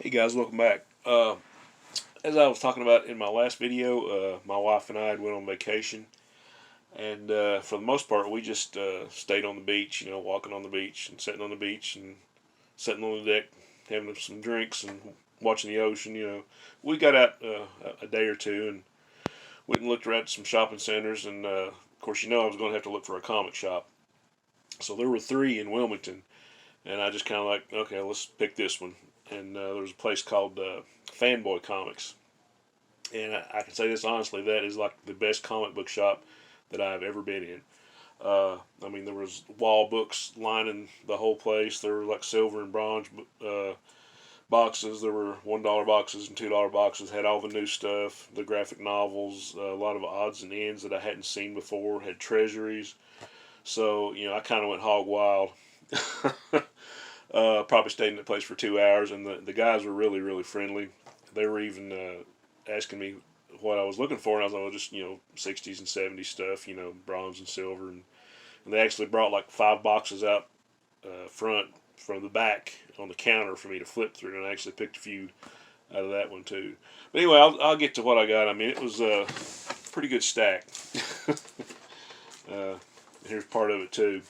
Hey guys, welcome back. As I was talking about in my last video, my wife and I had went on vacation, and for the most part, we just stayed on the beach. Walking on the beach and sitting on the beach and sitting on the deck, having some drinks and watching the ocean. We got out a day or two and went and looked around some shopping centers, and of course, I was going to have to look for a comic shop. So there were three in Wilmington, and I just kind of like, okay, let's pick this one. And there was a place called Fanboy Comics, and I can say this honestly, that is like the best comic book shop that I've ever been in. There was wall books lining the whole place. There were like silver and bronze boxes. There were $1 boxes and $2 boxes. Had all the new stuff, the graphic novels, a lot of odds and ends that I hadn't seen before. Had treasuries. So I kind of went hog wild. Probably stayed in the place for 2 hours, and the guys were really, really friendly. They were even asking me what I was looking for, and I was like, well, just 60s and 70s stuff, bronze and silver, and they actually brought like 5 boxes out front from the back on the counter for me to flip through, and I actually picked a few out of that one too. But anyway, I'll get to what I got. I mean, it was a pretty good stack. Here's part of it too.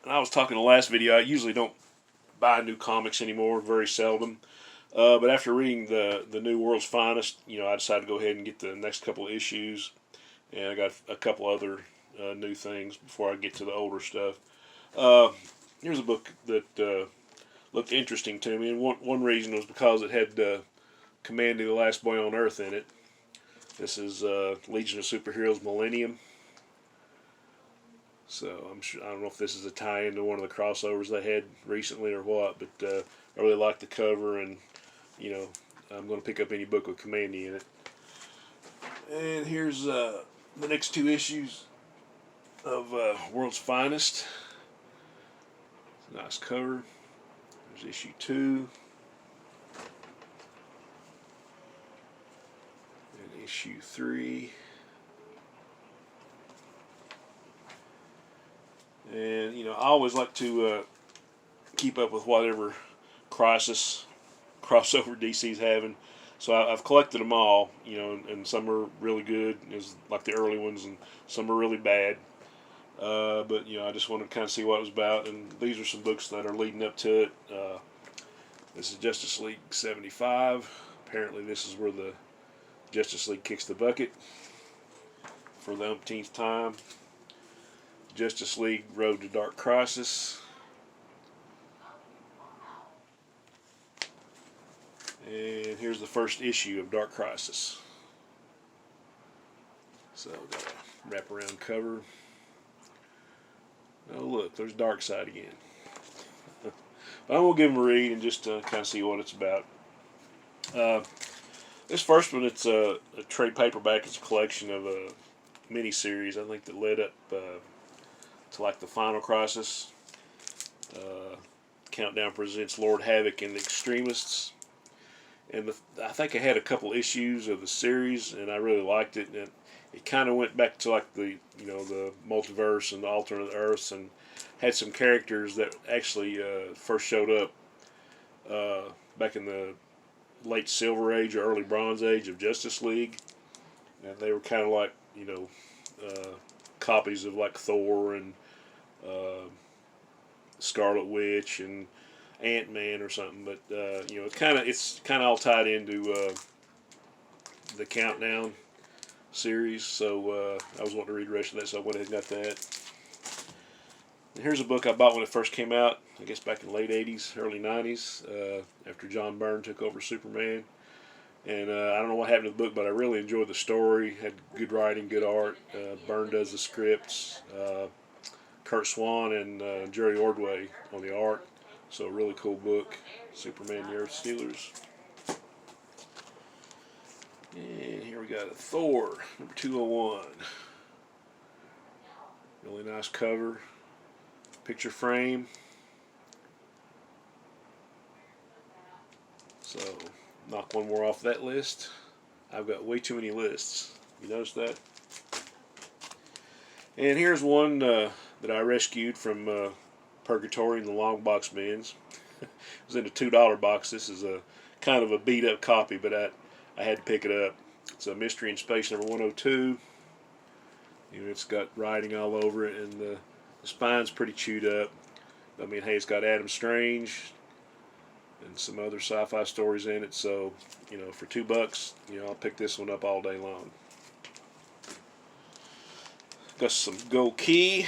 And I was talking in the last video, I usually don't buy new comics anymore, very seldom. But after reading the new World's Finest, I decided to go ahead and get the next couple of issues. And I got a couple other new things before I get to the older stuff. Here's a book that looked interesting to me, and one reason was because it had Commando, the Last Boy on Earth in it. This is Legion of Superheroes Millennium. So I don't know if this is a tie-in to one of the crossovers they had recently or what, but I really like the cover, and I'm going to pick up any book with Commandy in it. And here's the next 2 issues of World's Finest. Nice cover. There's issue 2. And issue 3. And I always like to keep up with whatever crisis crossover DC's having. So I've collected them all, and some are really good, as like the early ones, and some are really bad. But I just want to kind of see what it was about, and these are some books that are leading up to it. This is Justice League 75. Apparently, this is where the Justice League kicks the bucket for the umpteenth time. Justice League Road to Dark Crisis. And here's the first issue of Dark Crisis. So, got a wraparound cover. Oh, look, there's Darkseid again. But I'm going to give them a read and just kind of see what it's about. This first one, it's a trade paperback. It's a collection of a mini-series, I think, that led up to like the Final Crisis. Countdown presents Lord Havoc and the Extremists. And I think I had a couple issues of the series, and I really liked it. And it kind of went back to like the multiverse and the alternate Earths, and had some characters that actually first showed up back in the late Silver Age or early Bronze Age of Justice League, and they were kind of like copies of like Thor and Scarlet Witch and Ant-Man or something. But it's kind of all tied into the Countdown series. So I was wanting to read the rest of that, so I went ahead and got that. And here's a book I bought when it first came out, I guess back in the late 80s, early 90s, after John Byrne took over Superman. And I don't know what happened to the book, but I really enjoyed the story. Had good writing, good art. Byrne does the scripts. Kurt Swan and Jerry Ordway on the art. So a really cool book. Superman, the Earth Stealers. And here we got a Thor, number 201. Really nice cover. Picture frame. So, knock one more off that list. I've got way too many lists. You notice that? And here's one that I rescued from Purgatory in the long box bins. It was in a $2 box. This is a kind of a beat up copy, but I had to pick it up. It's a Mystery in Space number 102. You know, it's got writing all over it, and the spine's pretty chewed up. I mean, hey, it's got Adam Strange and some other sci-fi stories in it. So, you know, for $2, you know, I'll pick this one up all day long. Got some gold key.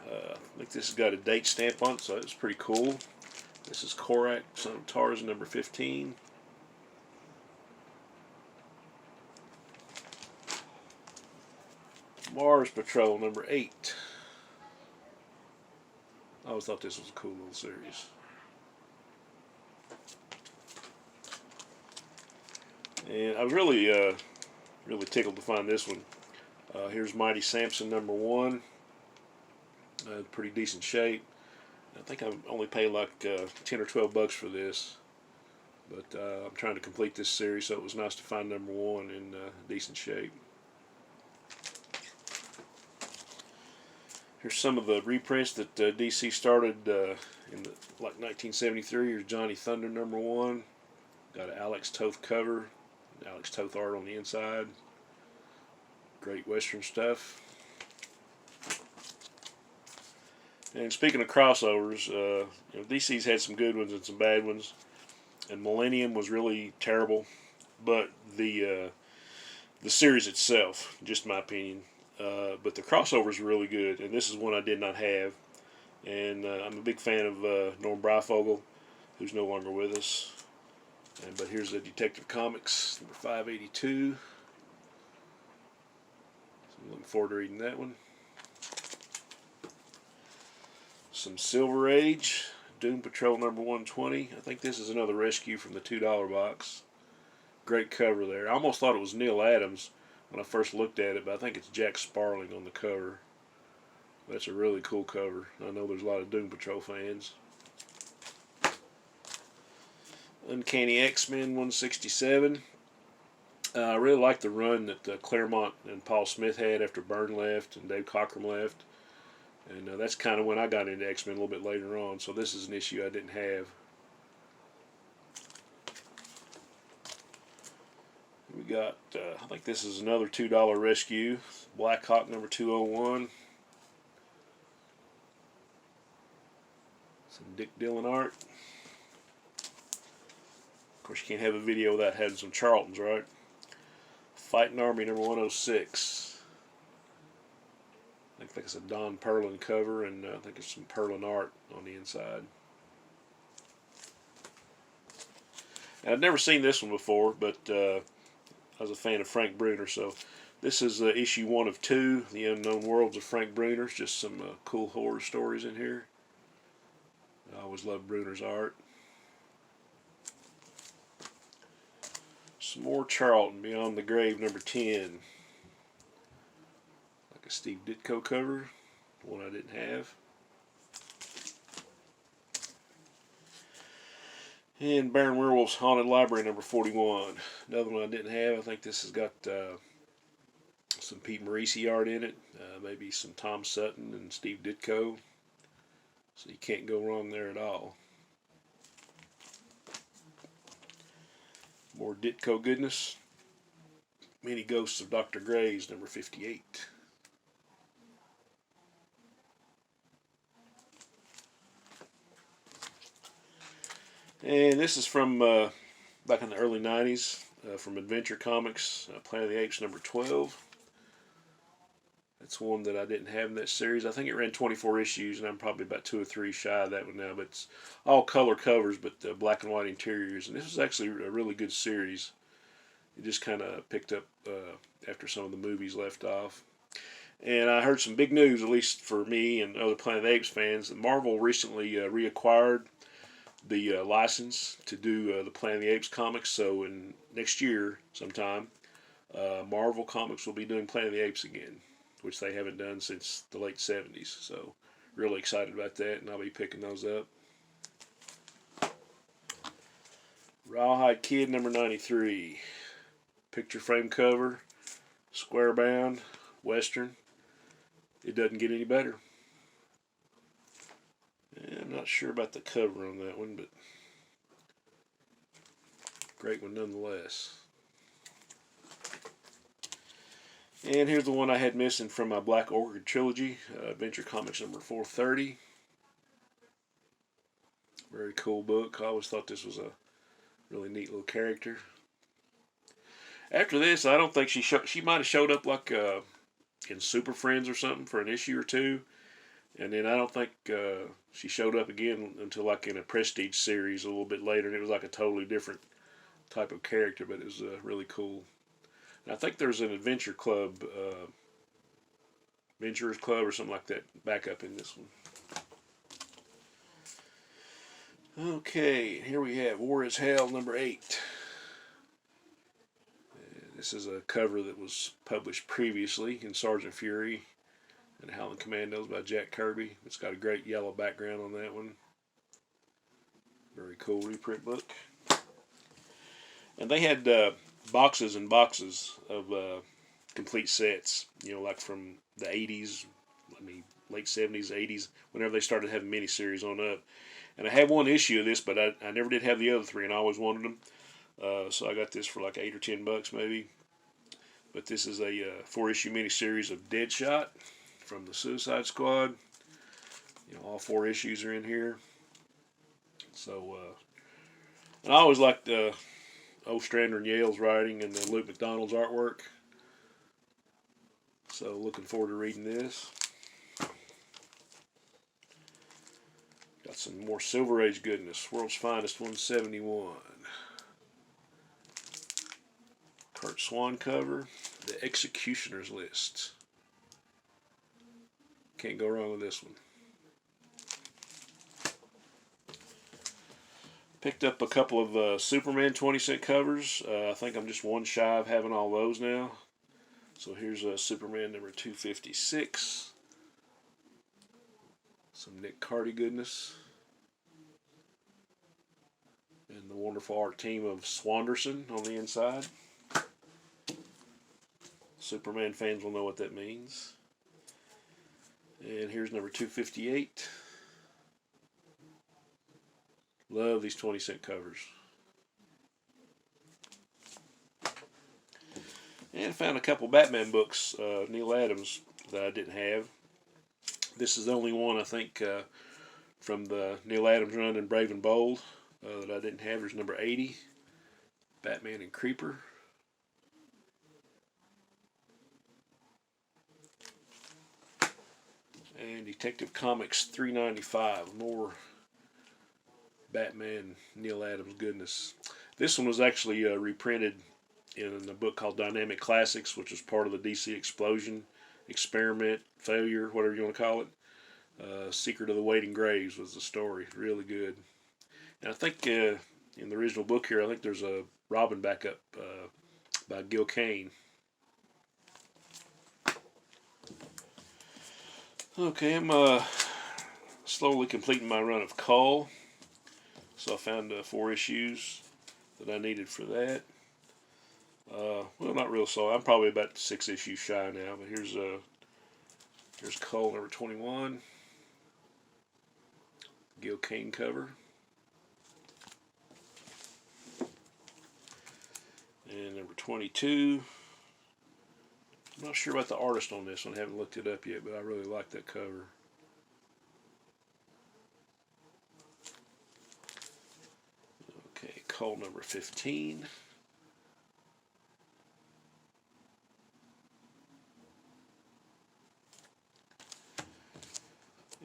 I think this has got a date stamp on it, so it's pretty cool. This is Korak, son of Tarzan, number 15. Mars Patrol, number 8. I always thought this was a cool little series. And I was really tickled to find this one. Here's Mighty Samson, number 1. Pretty decent shape. I think I only paid like 10 or 12 bucks for this. But I'm trying to complete this series, so it was nice to find number 1 in decent shape. Here's some of the reprints that DC started in like 1973. Here's Johnny Thunder, number 1. Got an Alex Toth cover, Alex Toth art on the inside. Great Western stuff. And speaking of crossovers, you know, DC's had some good ones and some bad ones. And Millennium was really terrible, but the series itself, just my opinion. But the crossovers are really good, and this is one I did not have. And I'm a big fan of Norm Breyfogle, who's no longer with us. But here's the Detective Comics, number 582. So I'm looking forward to reading that one. Some Silver Age, Doom Patrol number 120. I think this is another rescue from the $2 box. Great cover there. I almost thought it was Neil Adams when I first looked at it, but I think it's Jack Sparling on the cover. That's a really cool cover. I know there's a lot of Doom Patrol fans. Uncanny X-Men 167. I really like the run that Claremont and Paul Smith had after Byrne left and Dave Cockrum left. And that's kind of when I got into X-Men a little bit later on. So this is an issue I didn't have. We got, I think this is another $2 rescue. Black Hawk number 201. Some Dick Dillon art. Of course, you can't have a video without having some Charltons, right? Fighting Army number 106. I think it's a Don Perlin cover, and I think it's some Perlin art on the inside. And I've never seen this one before, but I was a fan of Frank Bruner, so this is issue 1 of 2, The Unknown Worlds of Frank Bruner. Just some cool horror stories in here. I always loved Bruner's art. Some more Charlton, Beyond the Grave, number 10. Like a Steve Ditko cover, one I didn't have. And Baron Werewolf's Haunted Library, number 41. Another one I didn't have. I think this has got some Pete Morisi art in it. Maybe some Tom Sutton and Steve Ditko. So you can't go wrong there at all. More Ditko goodness. Many Ghosts of Dr. Graves, number 58. And this is from back in the early 90s, from Adventure Comics, Planet of the Apes number 12. That's one that I didn't have in that series. I think it ran 24 issues, and I'm probably about 2 or 3 shy of that one now. But it's all color covers, but black and white interiors. And this was actually a really good series. It just kind of picked up after some of the movies left off. And I heard some big news, at least for me and other Planet of the Apes fans, that Marvel recently reacquired the license to do the Planet of the Apes comics. So in next year sometime, Marvel Comics will be doing Planet of the Apes again, which they haven't done since the late 70s. So really excited about that, and I'll be picking those up. Rawhide Kid number 93. Picture frame cover, square bound, Western. It doesn't get any better. And Not sure about the cover on that one, but great one nonetheless. And here's the one I had missing from my Black Orchid trilogy, Adventure Comics number 430. Very cool book. I always thought this was a really neat little character. After this, I don't think she might have showed up like in Super Friends or something for an issue or two. And then I don't think she showed up again until like in a Prestige series a little bit later. And it was like a totally different type of character, but it was really cool. And I think there's an Adventure Club, Adventurers Club or something like that back up in this one. Okay, here we have War is Hell number 8. This is a cover that was published previously in Sergeant Fury and Howling Commandos by Jack Kirby. It's got a great yellow background on that one. Very cool reprint book. And they had boxes and boxes of complete sets, you know, like from the 80s, late 70s, 80s, whenever they started having miniseries on up. And I had one issue of this, but I never did have the other 3, and I always wanted them. So I got this for like $8 or $10 maybe. But this is a 4-issue miniseries of Deadshot from the Suicide Squad. You know, all 4 issues are in here. So, and I always liked Ostrander and Yale's writing and the Luke McDonald's artwork. So looking forward to reading this. Got some more Silver Age goodness. World's Finest 171. Kurt Swan cover. The Executioner's List. Can't go wrong with this one. Picked up a couple of Superman 20-cent covers. I think I'm just one shy of having all those now. So here's Superman number 256. Some Nick Cardy goodness. And the wonderful art team of Swanderson on the inside. Superman fans will know what that means. And here's number 258. Love these 20-cent covers. And found a couple Batman books, Neil Adams, that I didn't have. This is the only one, I think, from the Neil Adams run in Brave and Bold that I didn't have. There's number 80, Batman and Creeper. And Detective Comics 395, more Batman Neil Adams goodness. This one was actually reprinted in a book called Dynamic Classics, which is part of the DC Explosion, Experiment, Failure, whatever you want to call it. Secret of the Waiting Graves was the story. Really good. And I think in the original book here, I think there's a Robin backup by Gil Kane. Okay, I'm slowly completing my run of Cull. So I found 4 issues that I needed for that. Well, not real slow. I'm probably about 6 issues shy now. But here's Cull number 21. Gil Kane cover. And number 22. I'm not sure about the artist on this one. I haven't looked it up yet, but I really like that cover. Okay, Cull number 15.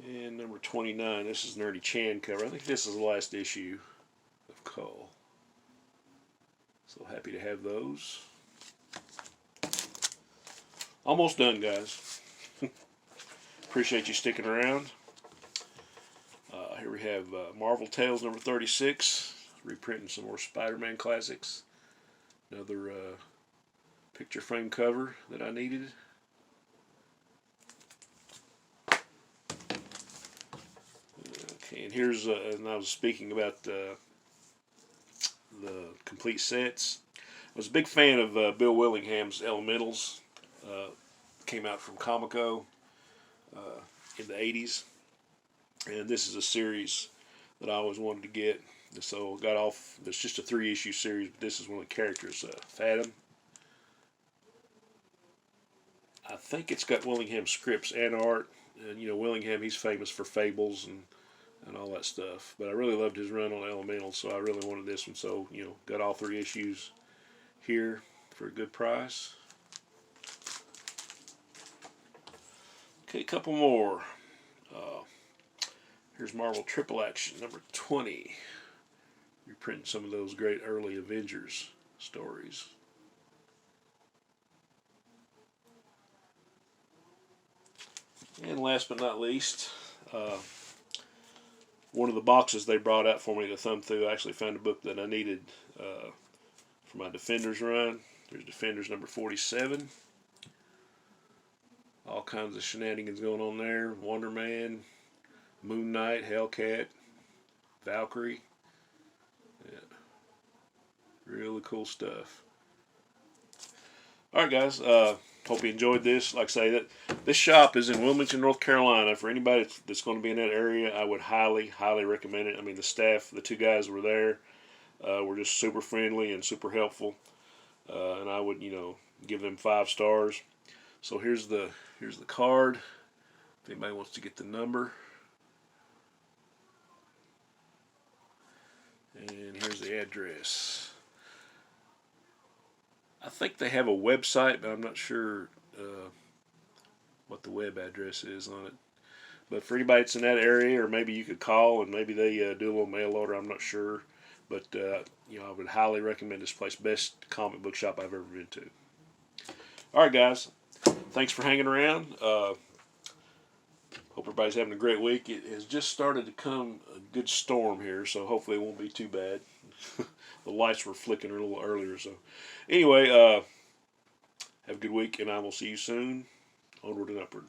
And number 29, this is Nerdy Chan cover. I think this is the last issue of Cull. So happy to have those. Almost done, guys. Appreciate you sticking around. Here we have Marvel Tales number 36. Reprinting some more Spider-Man classics. Another picture frame cover that I needed. Okay, and here's, and I was speaking about the complete sets. I was a big fan of Bill Willingham's Elementals. Came out from Comico in the 80s. And this is a series that I always wanted to get. So got off. It's just a 3-issue series, but this is one of the characters, Fathom. I think it's got Willingham scripts and art. And Willingham, he's famous for Fables and all that stuff. But I really loved his run on Elemental, so I really wanted this one. So got all 3 issues here for a good price. Okay, a couple more. Here's Marvel Triple Action number 20. Reprinting some of those great early Avengers stories. And last but not least, one of the boxes they brought out for me to thumb through, I actually found a book that I needed for my Defenders run. There's Defenders number 47. All kinds of shenanigans going on there. Wonder Man, Moon Knight, Hellcat, Valkyrie. Yeah. Really cool stuff. Alright guys, hope you enjoyed this. Like I say, this shop is in Wilmington, North Carolina. For anybody that's going to be in that area, I would highly, highly recommend it. I mean, the staff, the 2 guys were there, were just super friendly and super helpful. And I would, give them 5 stars. So here's the card. If anybody wants to get the number. And here's the address. I think they have a website, but I'm not sure what the web address is on it. But for anybody that's in that area, or maybe you could call and maybe they do a little mail order, I'm not sure. But, I would highly recommend this place. Best comic book shop I've ever been to. Alright guys, thanks for hanging around. Hope everybody's having a great week. It has just started to come a good storm here, so hopefully it won't be too bad. The lights were flicking a little earlier. So anyway, have a good week, and I will see you soon. Onward and upward.